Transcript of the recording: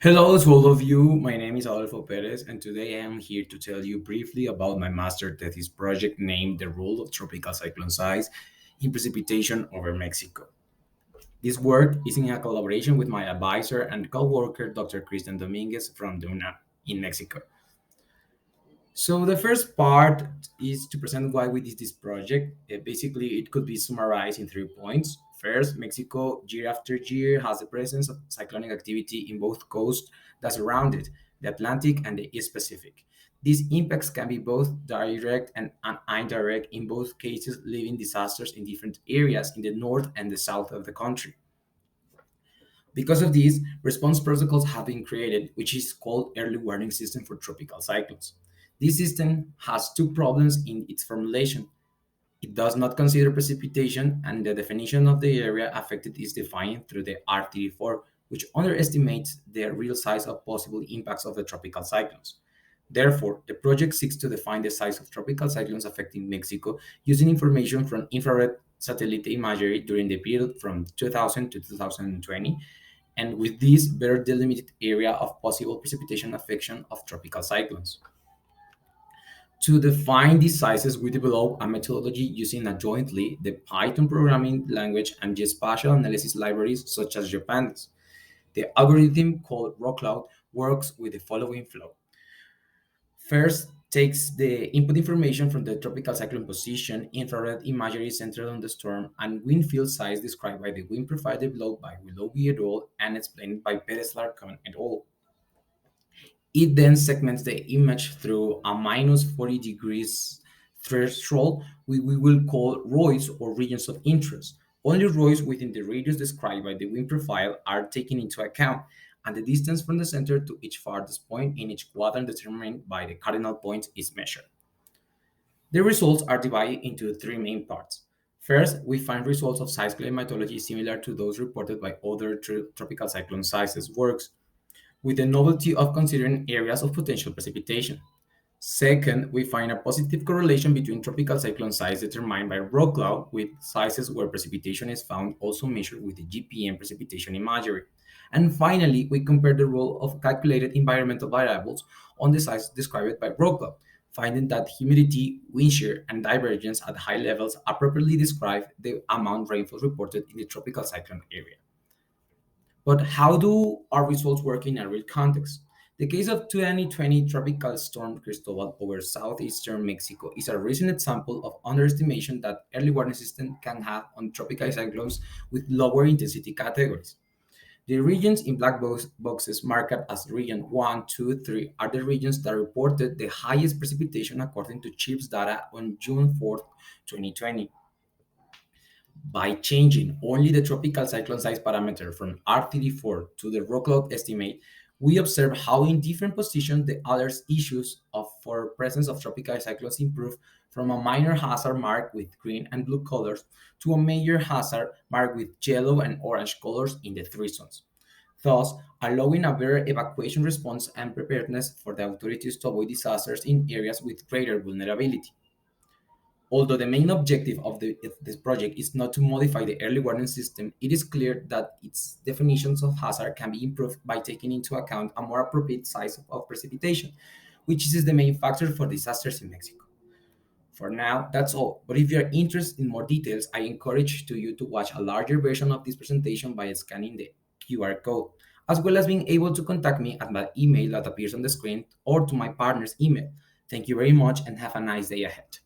Hello to all of you. My name is Adolfo Perez, and today I am here to tell you briefly about my master thesis project named The Role of Tropical Cyclone Size in Precipitation over Mexico. This work is in a collaboration with my advisor and co-worker, Dr. Christian Dominguez from Duna in Mexico. So the first part is to present why we did this project. Basically, it could be summarized in 3 points. First, Mexico year after year has the presence of cyclonic activity in both coasts that surround it, the Atlantic and the East Pacific. These impacts can be both direct and indirect, in both cases leaving disasters in different areas in the north and the south of the country. Because of this, response protocols have been created, which is called early warning system for tropical cyclones. This system has two problems in its formulation. It does not consider precipitation, and the definition of the area affected is defined through the R34, which underestimates the real size of possible impacts of the tropical cyclones. Therefore, the project seeks to define the size of tropical cyclones affecting Mexico using information from infrared satellite imagery during the period from 2000 to 2020, and with this, better delimited area of possible precipitation affection of tropical cyclones. To define these sizes, we developed a methodology using jointly the Python programming language and geospatial analysis libraries such as Japan's. The algorithm called RawCloud works with the following flow. First, takes the input information from the tropical cyclone position, infrared imagery centered on the storm, and wind field size described by the wind profile developed by Willoughby et al. And explained by Perez Larcon et al. It then segments the image through a minus 40 degrees threshold, we will call ROIs or regions of interest. Only ROIs within the radius described by the wind profile are taken into account, and the distance from the center to each farthest point in each quadrant determined by the cardinal point is measured. The results are divided into three main parts. First, we find results of size climatology similar to those reported by other tropical cyclone sizes works, with the novelty of considering areas of potential precipitation. Second, we find a positive correlation between tropical cyclone size determined by raw cloud with sizes where precipitation is found also measured with the GPM precipitation imagery. And finally, we compare the role of calculated environmental variables on the size described by raw cloud, finding that humidity, wind shear, and divergence at high levels appropriately describe the amount rainfall reported in the tropical cyclone area. But how do our results work in a real context? The case of 2020 tropical storm Cristobal over southeastern Mexico is a recent example of underestimation that early warning system can have on tropical cyclones with lower intensity categories. The regions in black boxes marked as region 1, 2, 3 are the regions that reported the highest precipitation according to CHIPS data on June 4th, 2020. By changing only the tropical cyclone size parameter from R34 to the rock cloud estimate, we observe how in different positions the other issues of for presence of tropical cyclones improve from a minor hazard marked with green and blue colors to a major hazard marked with yellow and orange colors in the three zones, thus allowing a better evacuation response and preparedness for the authorities to avoid disasters in areas with greater vulnerability. Although the main objective of this project is not to modify the early warning system, it is clear that its definitions of hazard can be improved by taking into account a more appropriate size of precipitation, which is the main factor for disasters in Mexico. For now, that's all. But if you're interested in more details, I encourage you to watch a larger version of this presentation by scanning the QR code, as well as being able to contact me at my email that appears on the screen or to my partner's email. Thank you very much and have a nice day ahead.